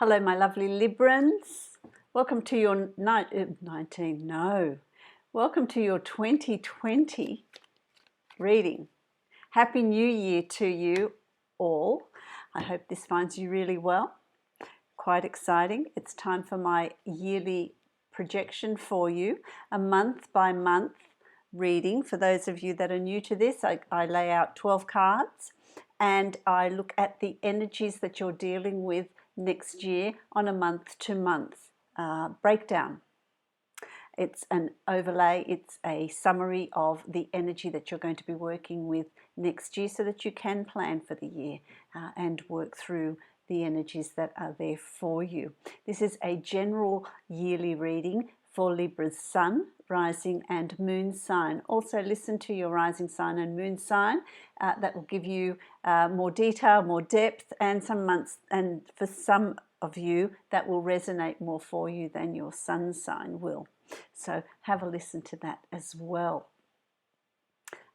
Hello, my lovely Librans. Welcome to your welcome to your 2020 reading. Happy New Year to you all. I hope this finds you really well. Quite exciting. It's time for my yearly projection for you, a month by month reading. For those of you that are new to this, I lay out 12 cards and I look at the energies that you're dealing with next year on a month-to-month breakdown. It's an overlay, it's a summary of the energy that you're going to be working with next year so that you can plan for the year and work through the energies that are there for you. This is a general yearly reading for Libra's Sun, Rising and Moon sign. Also listen to your rising sign and moon sign. That will give you more detail, more depth, and some months, and for some of you that will resonate more for you than your sun sign will. So have a listen to that as well.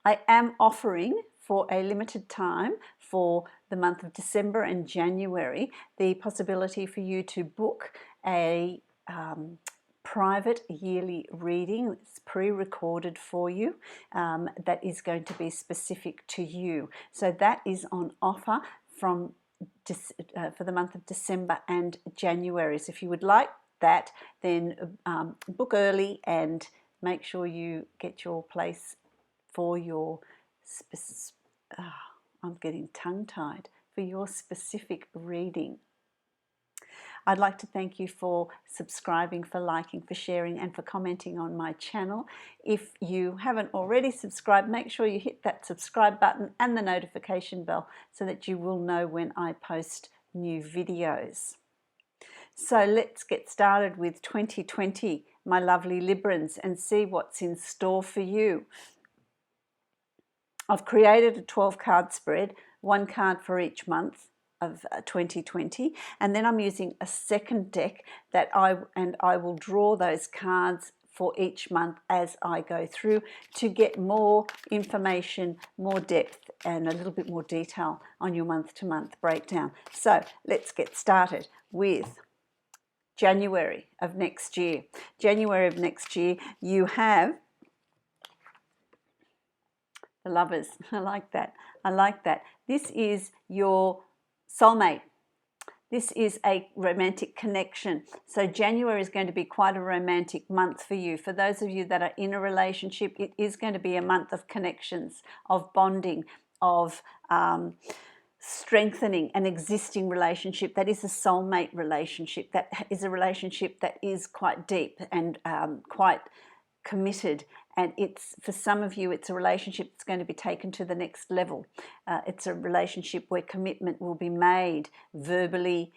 I am offering for a limited time for the month of December and January the possibility for you to book a private yearly reading. It's pre-recorded for you that is going to be specific to you. So that is on offer from for the month of December and January. So if you would like that, then book early and make sure you get your place for your I'm getting tongue-tied, for your specific reading. I'd like to thank you for subscribing, for liking, for sharing, and for commenting on my channel. If you haven't already subscribed, make sure you hit that subscribe button and the notification bell so that you will know when I post new videos. So let's get started with 2020, my lovely Librans, and see what's in store for you. I've created a 12-card spread, one card for each month of 2020, and then I'm using a second deck that I will draw those cards for each month as I go through to get more information, more depth, and a little bit more detail on your month-to-month breakdown. So let's get started with January of next year. January of next year, you have the Lovers. I like that. I like that. This is your soulmate. This is a romantic connection. So January is going to be quite a romantic month for you. For those of you that are in a relationship, it is going to be a month of connections, of bonding, of strengthening an existing relationship that is a soulmate relationship, that is a relationship that is quite deep and quite committed. And it's, for some of you, it's a relationship that's going to be taken to the next level. It's a relationship where commitment will be made verbally,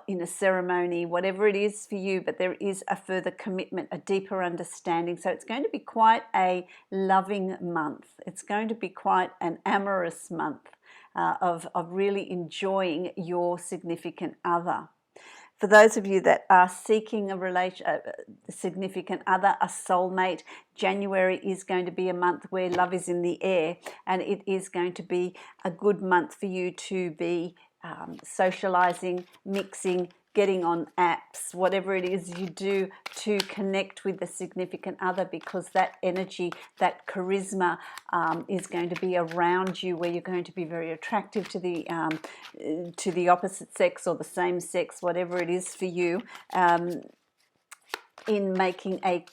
in a ceremony, whatever it is for you, but there is a further commitment, a deeper understanding. So it's going to be quite a loving month. It's going to be quite an amorous month of really enjoying your significant other. For those of you that are seeking a significant other, a soulmate, January is going to be a month where love is in the air, and it is going to be a good month for you to be socializing, mixing, getting on apps, whatever it is you do to connect with the significant other, because that energy, that charisma is going to be around you, where you're going to be very attractive to the opposite sex or the same sex, whatever it is for you, in making a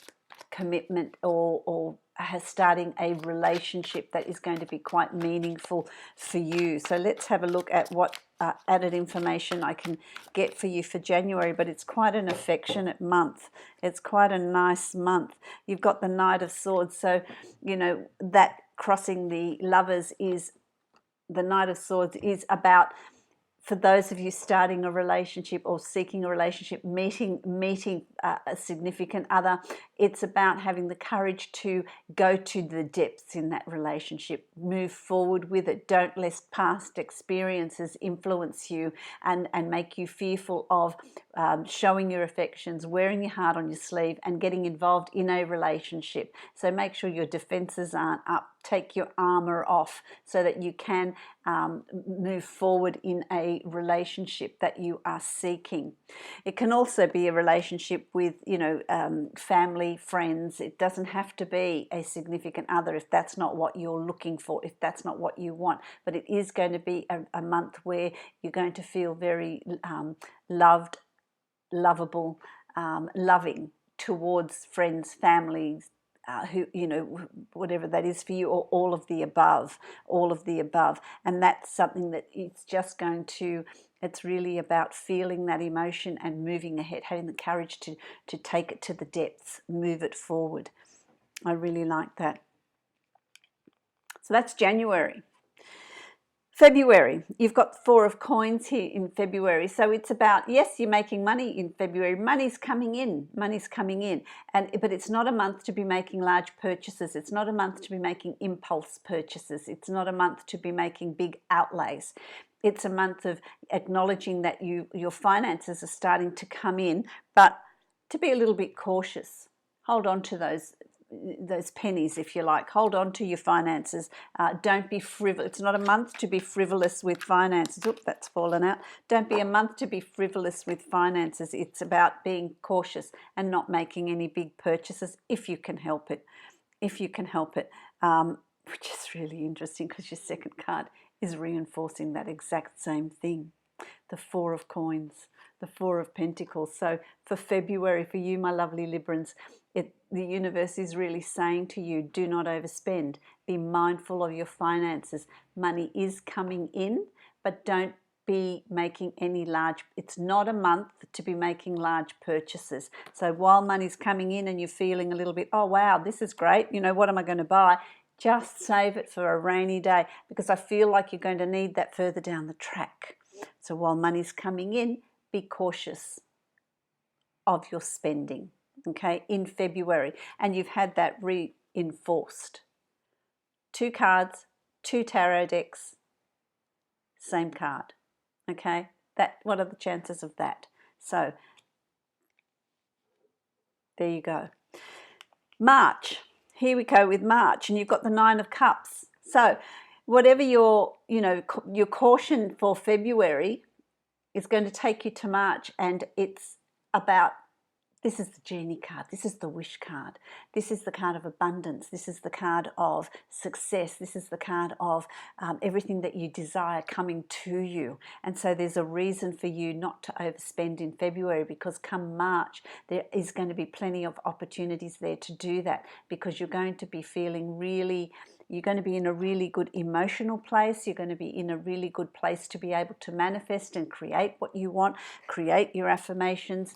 commitment or starting a relationship that is going to be quite meaningful for you. So let's have a look at what added information I can get for you for January. But it's quite an affectionate month. It's quite a nice month. You've got the Knight of Swords, so you know that crossing the Lovers is, the Knight of Swords is about, for those of you starting a relationship or seeking a relationship, meeting a significant other, it's about having the courage to go to the depths in that relationship, move forward with it. Don't let past experiences influence you and make you fearful of showing your affections, wearing your heart on your sleeve, and getting involved in a relationship. So make sure your defenses aren't up take your armor off so that you can move forward in a relationship that you are seeking. It can also be a relationship with, you know, family, friends. It doesn't have to be a significant other if that's not what you're looking for, if that's not what you want. But it is going to be a month where you're going to feel very loved, lovable, loving towards friends, families, who, you know, whatever that is for you, or all of the above, and that's something that it's just going to, it's really about feeling that emotion and moving ahead, having the courage to take it to the depths, move it forward. I really like that. So that's January. February, you've got 4 of coins here in February. So it's about, yes, you're making money in February. Money's coming in, but it's not a month to be making large purchases. It's not a month to be making impulse purchases. It's not a month to be making big outlays. It's a month of acknowledging that your finances are starting to come in, but to be a little bit cautious. Hold on to those pennies, if you like. Hold on to your finances. Don't be frivolous. It's not a month to be frivolous with finances. Oops, that's fallen out. Don't be a month to be frivolous with finances. It's about being cautious and not making any big purchases if you can help it. If you can help it, which is really interesting because your second card is reinforcing that exact same thing. The 4 of coins, the 4 of pentacles. So for February, for you, my lovely Librans, the universe is really saying to you, do not overspend. Be mindful of your finances. Money is coming in, but don't be making any large, it's not a month to be making large purchases. So while money's coming in and you're feeling a little bit, oh wow, this is great, you know, what am I going to buy? Just save it for a rainy day, because I feel like you're going to need that further down the track. So while money's coming in, be cautious of your spending, okay, in February. And you've had that reinforced. 2 cards, 2 tarot decks, same card, okay? What are the chances of that? So there you go. March, here we go with March, and you've got the 9 of Cups. So whatever your caution for February is going to take you to March, and it's about, this is the genie card, this is the wish card, this is the card of abundance, this is the card of success, this is the card of everything that you desire coming to you. And so there's a reason for you not to overspend in February, because come March there is going to be plenty of opportunities there to do that, because you're going to be feeling really, you're going to be in a really good emotional place. You're going to be in a really good place to be able to manifest and create what you want, create your affirmations.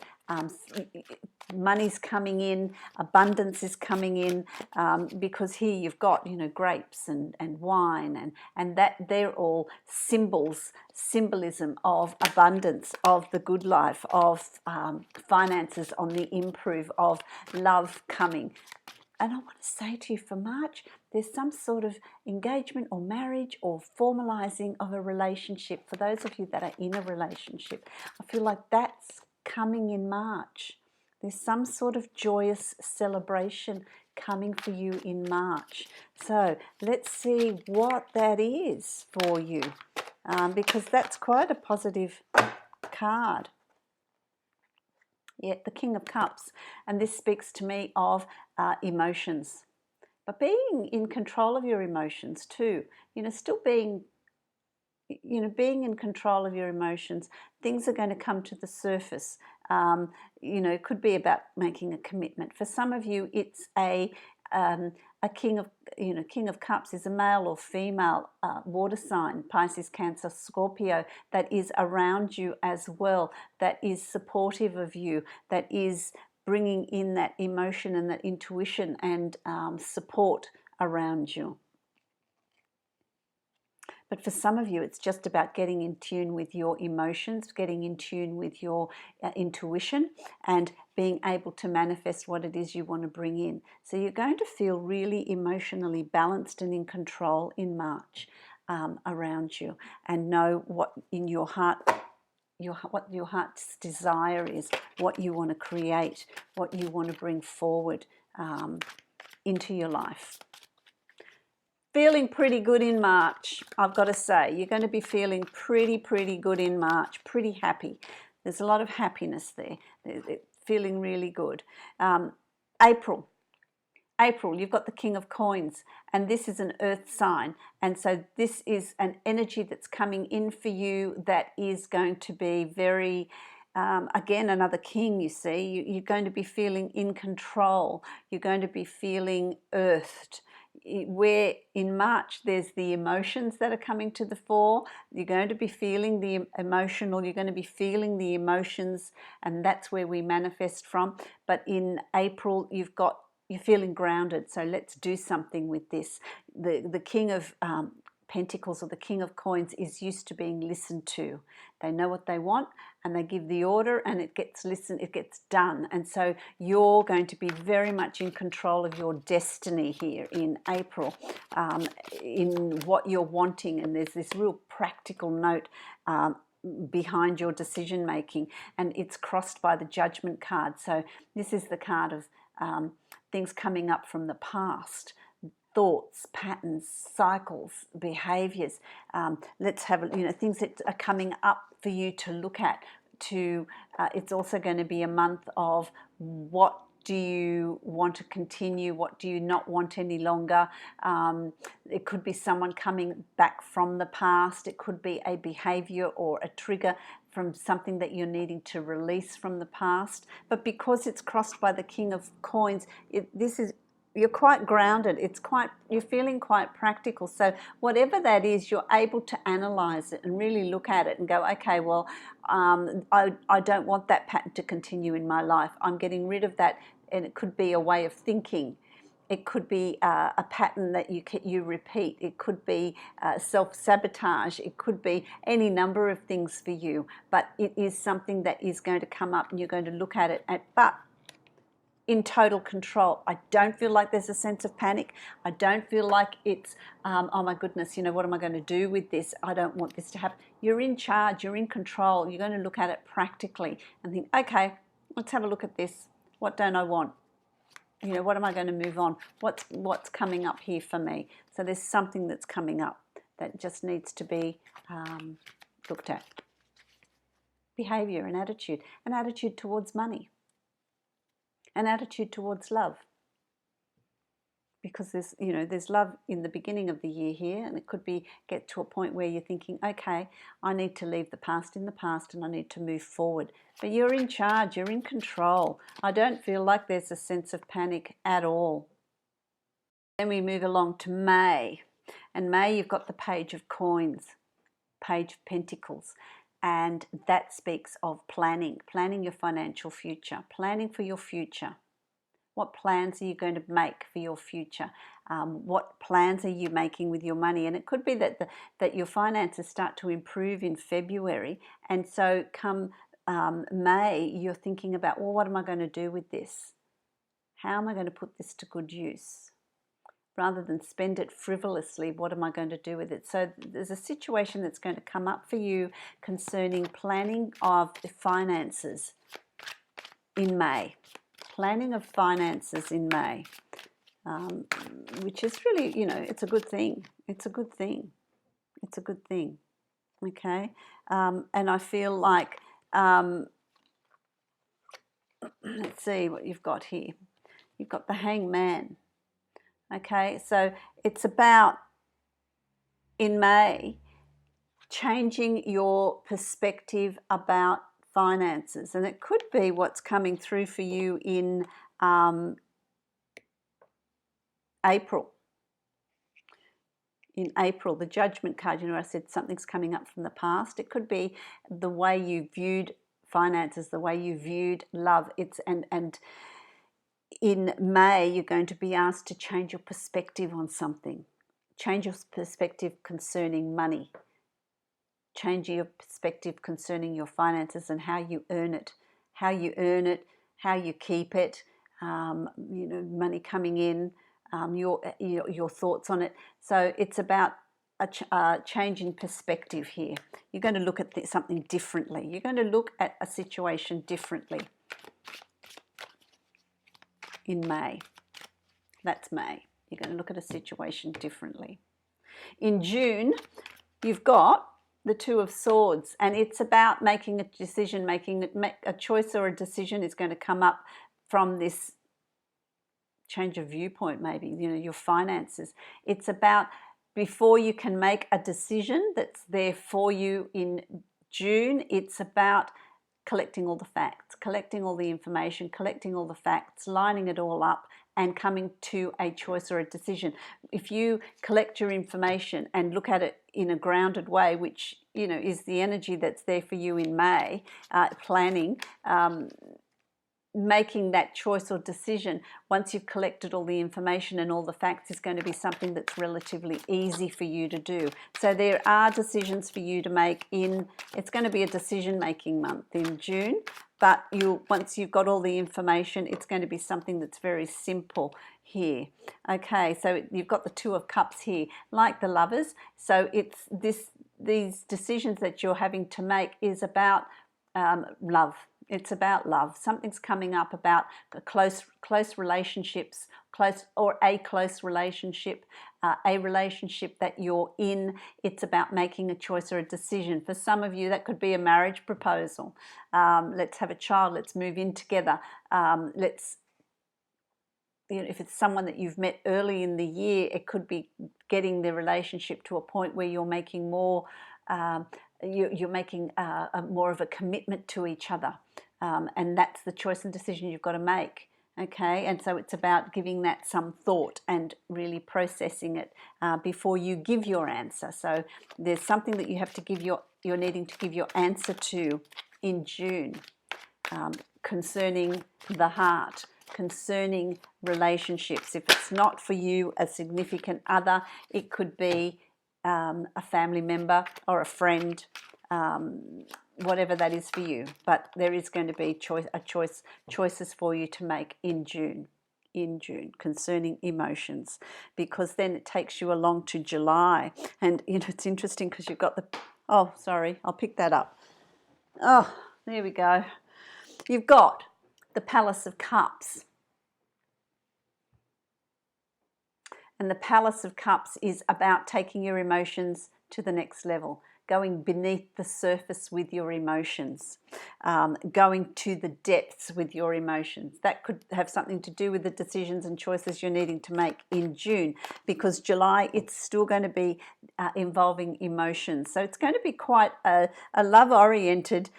Money's coming in, abundance is coming in, because here you've got, you know, grapes and wine, and that they're all symbolism of abundance, of the good life, of finances on the improve, of love coming. And I want to say to you, for March, there's some sort of engagement or marriage or formalizing of a relationship. For those of you that are in a relationship, I feel like that's coming in March. There's some sort of joyous celebration coming for you in March. So let's see what that is for you, because that's quite a positive card. Yeah, the King of Cups, and this speaks to me of emotions, but being in control of your emotions too. You know, still being in control of your emotions. Things are going to come to the surface. You know, it could be about making a commitment. For some of you, it's a King of Cups is a male or female water sign, Pisces, Cancer, Scorpio, that is around you as well, that is supportive of you, that is bringing in that emotion and that intuition and support around you. But for some of you, it's just about getting in tune with your emotions, getting in tune with your intuition, and being able to manifest what it is you want to bring in. So you're going to feel really emotionally balanced and in control in March around you, and know what in your heart, what your heart's desire is, what you want to create, what you want to bring forward into your life. feeling pretty good in March, I've got to say. You're going to be feeling pretty good in March, pretty happy. There's a lot of happiness there. Feeling really good. April, you've got the King of Coins, and this is an earth sign. And so this is an energy that's coming in for you that is going to be very, again, another king, you see. You're going to be feeling in control. You're going to be feeling earthed. Where in March there's the emotions that are coming to the fore, you're going to be feeling the emotional, you're going to be feeling the emotions, and that's where we manifest from. But in April you're feeling grounded, so let's do something with this. The King of Pentacles, or the King of Coins, is used to being listened to. They know what they want and they give the order, and it gets listened, it gets done. And so you're going to be very much in control of your destiny here in April, in what you're wanting. And there's this real practical note behind your decision making, and it's crossed by the Judgment card. So this is the card of things coming up from the past, thoughts, patterns, cycles, behaviors. Let's have, things that are coming up for you to look at. It's also going to be a month of what do you want to continue, what do you not want any longer. It could be someone coming back from the past. It could be a behavior or a trigger from something that you're needing to release from the past. But because it's crossed by the King of Coins, you're quite grounded. You're feeling quite practical. So whatever that is, you're able to analyze it and really look at it and go, okay, well, I don't want that pattern to continue in my life. I'm getting rid of that. And it could be a way of thinking. It could be a pattern that you repeat. It could be self-sabotage. It could be any number of things for you. But it is something that is going to come up, and you're going to look at it. But in total control. I don't feel like there's a sense of panic. I don't feel like it's, oh my goodness, what am I going to do with this? I don't want this to happen. You're in charge. You're in control. You're going to look at it practically and think, okay, let's have a look at this. What don't I want? What am I going to move on? What's coming up here for me? So there's something that's coming up that just needs to be looked at. Behavior and attitude. An attitude towards money. An attitude towards love. Because there's love in the beginning of the year here, and it could get to a point where you're thinking, okay, I need to leave the past in the past and I need to move forward. But you're in charge, you're in control. I don't feel like there's a sense of panic at all. Then we move along to May. And May, you've got the Page of Coins, Page of Pentacles. And that speaks of planning your financial future, planning for your future. What plans are you going to make for your future? What plans are you making with your money? And it could be that your finances start to improve in February. And so come May, you're thinking about, well, what am I going to do with this? How am I going to put this to good use? Rather than spend it frivolously, what am I going to do with it? So there's a situation that's going to come up for you concerning planning of finances in May. Planning of finances in May, which is really, it's a good thing. It's a good thing. It's a good thing. Okay? And I feel like, let's see what you've got here. You've got the Hangman. Okay? So it's about, in May, changing your perspective about finances, and it could be what's coming through for you in April. In April, the Judgment card, I said something's coming up from the past. It could be the way you viewed finances, the way you viewed love. And in May, you're going to be asked to change your perspective on something. Change your perspective concerning money. Change your perspective concerning your finances and how you earn it, how you keep it, money coming in, your thoughts on it. So it's about a change in perspective here. You're going to look at something differently. You're going to look at a situation differently in May. That's May. You're going to look at a situation differently. In June, you've got the Two of Swords, and it's about making a decision, making a choice or a decision is going to come up from this change of viewpoint, maybe, you know, your finances. It's about, before you can make a decision that's there for you in June, it's about collecting all the facts, collecting all the information, collecting all the facts, lining it all up and coming to a choice or a decision. If you collect your information and look at it in a grounded way, which, you know, is the energy that's there for you in May, planning, making that choice or decision, once you've collected all the information and all the facts, is going to be something that's relatively easy for you to do. So there are decisions for you to make it's going to be a decision-making month in June, but once you've got all the information, it's going to be something that's very simple here. Okay, so you've got the Two of Cups here, like the Lovers. So it's these decisions that you're having to make is about love. It's about love. Something's coming up about close relationships, a close relationship, a relationship that you're in. It's about making a choice or a decision. For some of you, that could be a marriage proposal. Let's have a child. Let's move in together. You know, if it's someone that you've met early in the year, it could be getting the relationship to a point where you're making more. You're making more of a commitment to each other, and that's the choice and decision you've got to make. Okay, and so it's about giving that some thought and really processing it before you give your answer. So there's something that you have to give you're needing to give your answer to in June, concerning the heart, concerning relationships. If it's not for you, a significant other, it could be a family member or a friend, whatever that is for you. But there is going to be choices for you to make in June concerning emotions, because then it takes you along to July. And you know, it's interesting because you've got oh, sorry, I'll pick that up. Oh, there we go. You've got the Palace of Cups. And the Palace of Cups is about taking your emotions to the next level, going beneath the surface with your emotions, going to the depths with your emotions. That could have something to do with the decisions and choices you're needing to make in June, because July, it's still going to be involving emotions. So it's going to be quite a love-oriented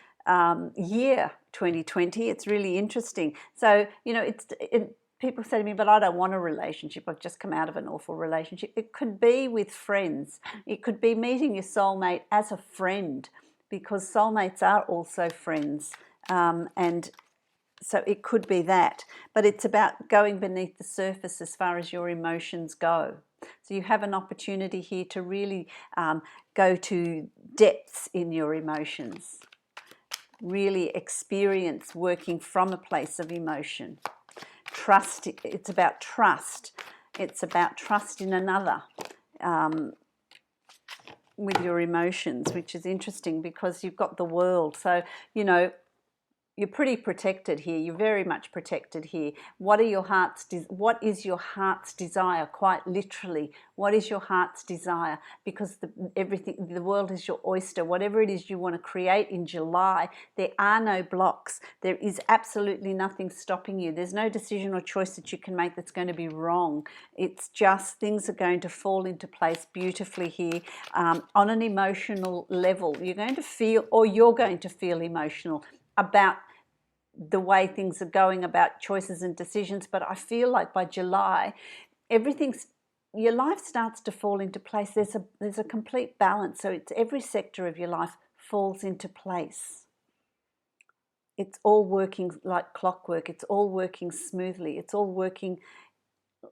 year, 2020. It's really interesting. So, you know, people say to me, but I don't want a relationship. I've just come out of an awful relationship. It could be with friends. It could be meeting your soulmate as a friend, because soulmates are also friends. And so it could be that. But it's about going beneath the surface as far as your emotions go. So you have an opportunity here to really go to depths in your emotions, really experience working from a place of emotion. Trust, it's about trust. It's about trust in another with your emotions, which is interesting because you've got the World. So, you know, you're pretty protected here. You're very much protected here. What is your heart's desire? Quite literally, what is your heart's desire? Because the world is your oyster. Whatever it is you want to create in July, there are no blocks. There is absolutely nothing stopping you. There's no decision or choice that you can make that's going to be wrong. It's just things are going to fall into place beautifully here on an emotional level. You're going to feel emotional about the way things are going, about choices and decisions. But I feel like by July, your life starts to fall into place. There's a complete balance. So it's every sector of your life falls into place. It's all working like clockwork. It's all working smoothly. It's all working,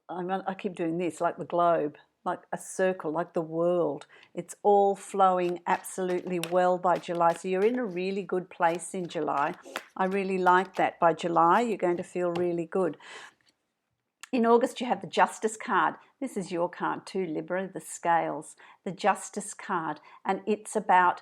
I keep doing this, like the globe, like a circle, like the world. It's all flowing absolutely well by July. So you're in a really good place in July. I really like that. By July, you're going to feel really good. In August, you have the Justice card. This is your card too, Libra, the Scales. The Justice card. And it's about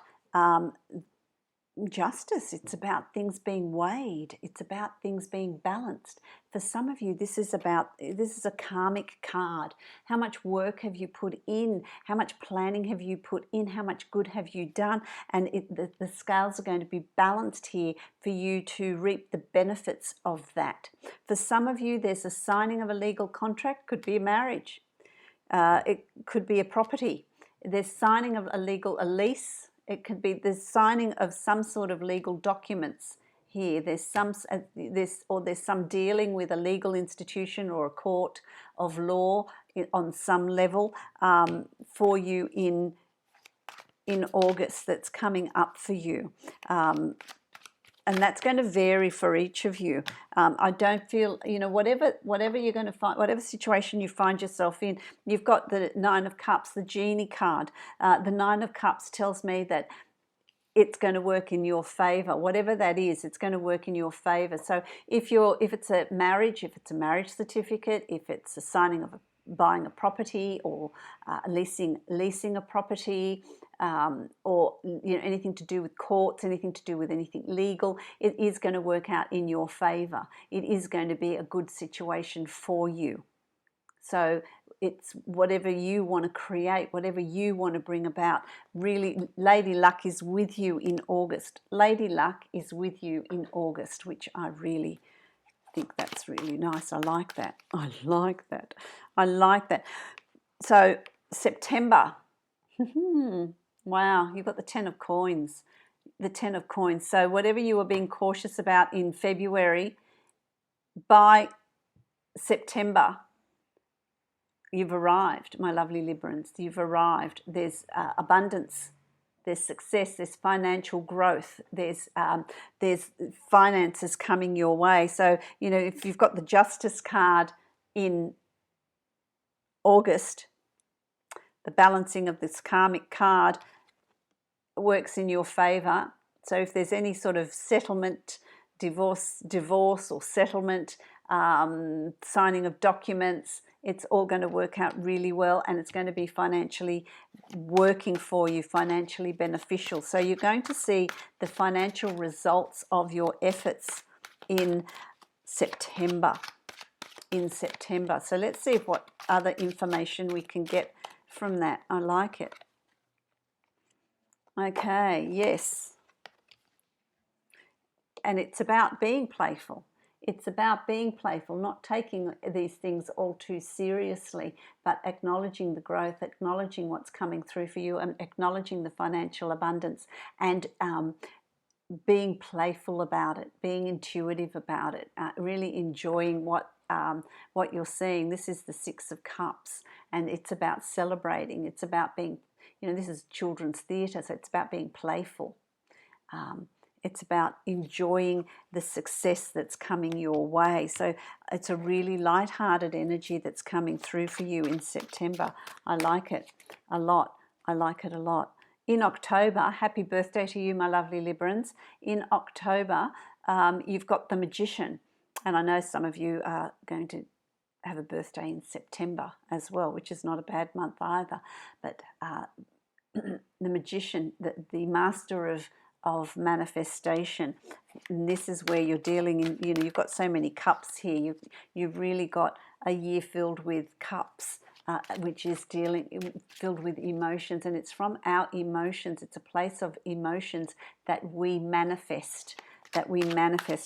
justice. It's about things being weighed. It's about things being balanced. For some of you, this is a karmic card. How much work have you put in? How much planning have you put in? How much good have you done? And the scales are going to be balanced here for you to reap the benefits of that. For some of you, there's a signing of a legal contract. Could be a marriage. It could be a property. There's signing of a lease. It could be the signing of some sort of legal documents here. There's some dealing with a legal institution or a court of law on some level for you in August that's coming up for you. And that's going to vary for each of you. I don't feel, whatever you're going to find, whatever situation you find yourself in, you've got the Nine of Cups, the Genie card. The Nine of Cups tells me that it's going to work in your favor. Whatever that is, it's going to work in your favor. So if it's a marriage certificate, if it's a signing of buying a property or leasing a property, or anything to do with courts, anything to do with anything legal, it is going to work out in your favor. It is going to be a good situation for you. So it's whatever you want to create, whatever you want to bring about. Really, Lady Luck is with you in August. Lady Luck is with you in August, which I really think that's really nice. I like that. I like that. I like that. So September. Wow, you've got the Ten of Coins. The Ten of Coins. So whatever you were being cautious about in February, by September, you've arrived, my lovely Librans. You've arrived. There's abundance. There's success. There's financial growth. There's finances coming your way. So, if you've got the Justice card in August, the balancing of this karmic card works in your favor. So if there's any sort of settlement, divorce or settlement, signing of documents, it's all going to work out really well, and it's going to be financially working for you, financially beneficial. So you're going to see the financial results of your efforts in September. So let's see what other information we can get from that. I like it. Okay, yes. And it's about being playful. It's about being playful, not taking these things all too seriously, but acknowledging the growth, acknowledging what's coming through for you, and acknowledging the financial abundance, and being playful about it, being intuitive about it, really enjoying what you're seeing. This is the Six of Cups, and it's about celebrating. It's about being, this is children's theatre, so it's about being playful. It's about enjoying the success that's coming your way. So it's a really light-hearted energy that's coming through for you in September. I like it a lot. I like it a lot. In October, happy birthday to you, my lovely Librans. In October, you've got the Magician. And I know some of you are going to have a birthday in September as well, which is not a bad month either. But the Magician, the master of manifestation, and this is where you're dealing in, you've got so many cups here. You've really got a year filled with cups, which is filled with emotions, and it's from our emotions. It's a place of emotions that we manifest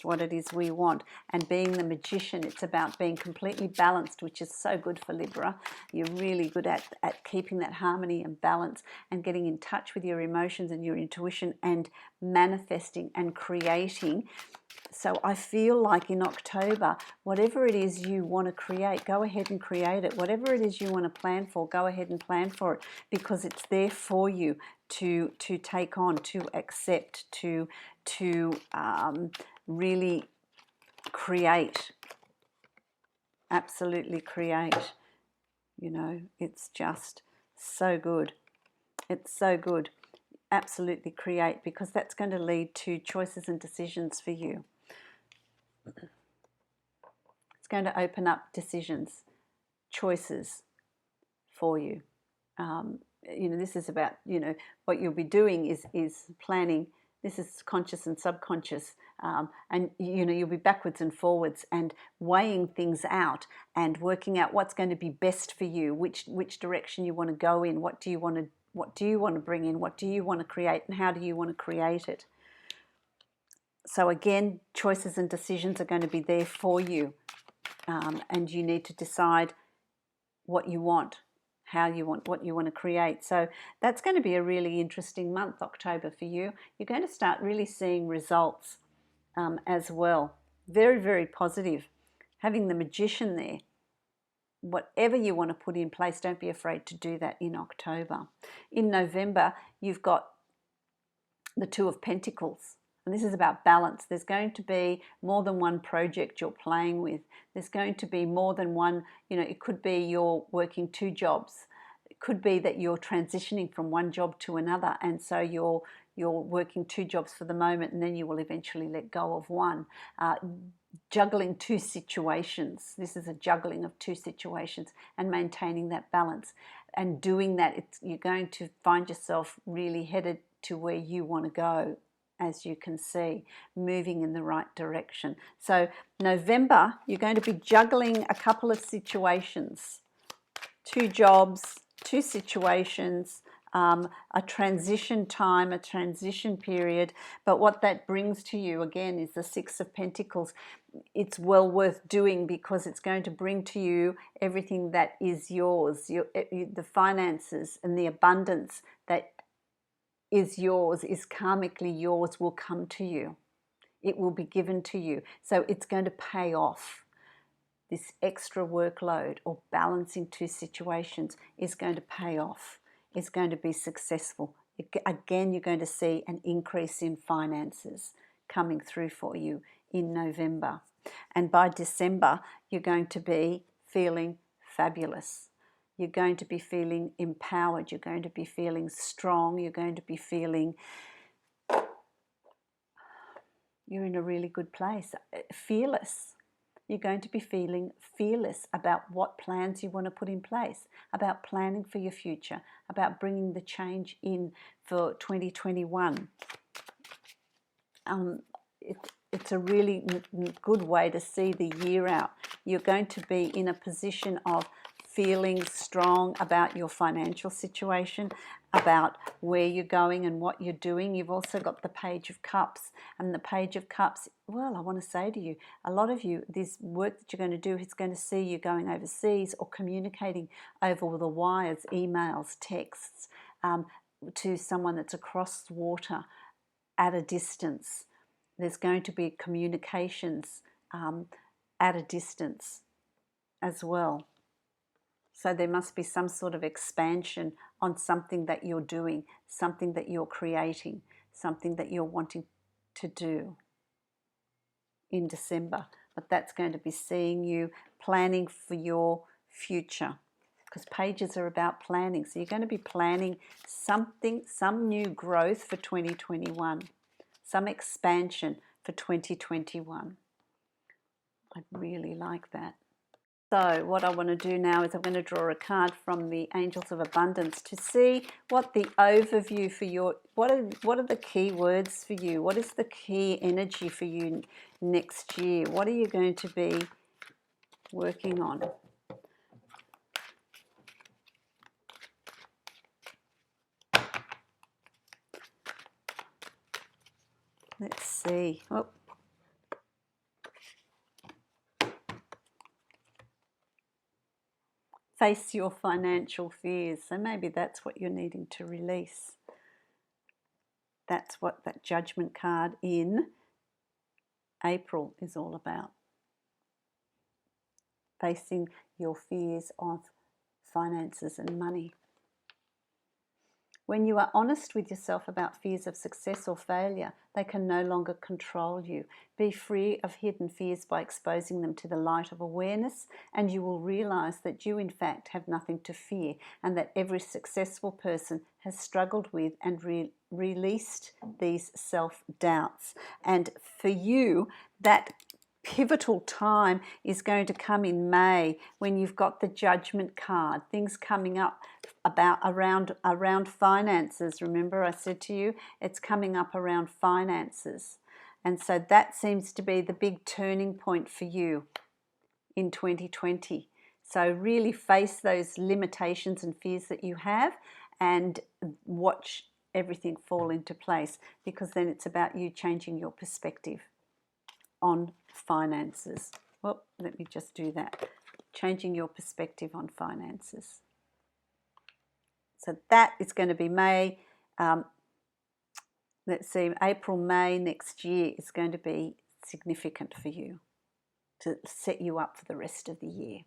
what it is we want. And being the Magician, it's about being completely balanced, which is so good for Libra. You're really good at keeping that harmony and balance and getting in touch with your emotions and your intuition and manifesting and creating. So I feel like in October, whatever it is you want to create, go ahead and create it. Whatever it is you want to plan for, go ahead and plan for it, because it's there for you to take on, to accept, to really create. Absolutely create. It's just so good. It's so good. Absolutely create, because that's going to lead to choices and decisions for you. It's going to open up decisions, choices for you. This is about, what you'll be doing is planning This is conscious and subconscious, and you know, you'll be backwards and forwards and weighing things out and working out what's going to be best for you, which direction you want to go in, what do you want to bring in, what do you want to create, and how do you want to create it. So again, choices and decisions are going to be there for you, and you need to decide what you want, how you want, what you want to create. So that's going to be a really interesting month, October, for you. You're going to start really seeing results as well. Very, very positive. Having the Magician there. Whatever you want to put in place, don't be afraid to do that in October. In November, you've got the Two of Pentacles. And this is about balance. There's going to be more than one project you're playing with. There's going to be more than one, you know, it could be you're working 2 jobs. It could be that you're transitioning from one job to another, and so you're working 2 jobs for the moment, and then you will eventually let go of one. Juggling 2 situations. This is a juggling of 2 situations and maintaining that balance. And doing that, you're going to find yourself really headed to where you want to go, as you can see, moving in the right direction. So November, you're going to be juggling a couple of situations, 2 jobs, 2 situations, a transition time, a transition period. But what that brings to you, again, is the 6 of Pentacles. It's well worth doing because it's going to bring to you everything that is yours, the finances and the abundance that is yours, is karmically yours, will come to you. It will be given to you. So it's going to pay off. This extra workload or balancing 2 situations is going to pay off. It's going to be successful. Again, you're going to see an increase in finances coming through for you in November. And by December, you're going to be feeling fabulous. You're going to be feeling empowered. You're going to be feeling strong. You're going to be feeling you're in a really good place. Fearless. You're going to be feeling fearless about what plans you want to put in place, about planning for your future, about bringing the change in for 2021. It's a really good way to see the year out. You're going to be in a position of feeling strong about your financial situation, about where you're going and what you're doing. You've also got the Page of Cups, and the Page of Cups, well, I want to say to you, a lot of you, this work that you're going to do is going to see you going overseas or communicating over the wires, emails, texts, to someone that's across the water at a distance. There's going to be communications at a distance as well. So there must be some sort of expansion on something that you're doing, something that you're creating, something that you're wanting to do in December. But that's going to be seeing you planning for your future, because pages are about planning. So you're going to be planning something, some new growth for 2021, some expansion for 2021. I really like that. So what I want to do now is I'm going to draw a card from the Angels of Abundance to see what the overview for your, what are the key words for you? What is the key energy for you next year? What are you going to be working on? Let's see. Oh. Face your financial fears. So maybe that's what you're needing to release. That's what that Judgment card in April is all about. Facing your fears of finances and money. When you are honest with yourself about fears of success or failure, they can no longer control you. Be free of hidden fears by exposing them to the light of awareness, and you will realize that you in fact have nothing to fear, and that every successful person has struggled with and released these self-doubts. And for you, that pivotal time is going to come in May, when you've got the Judgment card, things coming up about around finances. Remember I said to you it's coming up around finances, and so that seems to be the big turning point for you in 2020. So really face those limitations and fears that you have and watch everything fall into place, because then it's about you changing your perspective on finances. Well, let me just do that. Changing your perspective on finances. So that is going to be May. Let's see, April, May next year is going to be significant for you to set you up for the rest of the year.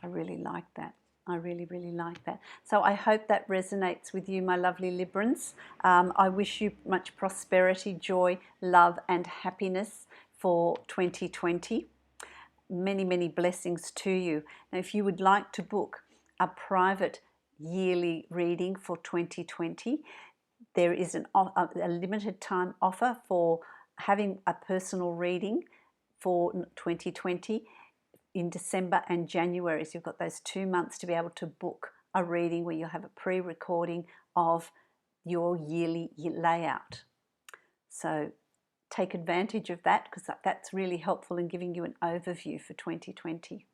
I really like that. I really, really like that. So I hope that resonates with you, my lovely Librans. I wish you much prosperity, joy, love, and happiness for 2020. Many, many blessings to you. Now, if you would like to book a private yearly reading for 2020, there is a limited time offer for having a personal reading for 2020 in December and January. So you've got those 2 months to be able to book a reading where you'll have a pre-recording of your yearly layout. So take advantage of that, because that's really helpful in giving you an overview for 2020.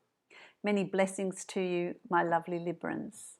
Many blessings to you, my lovely Librans.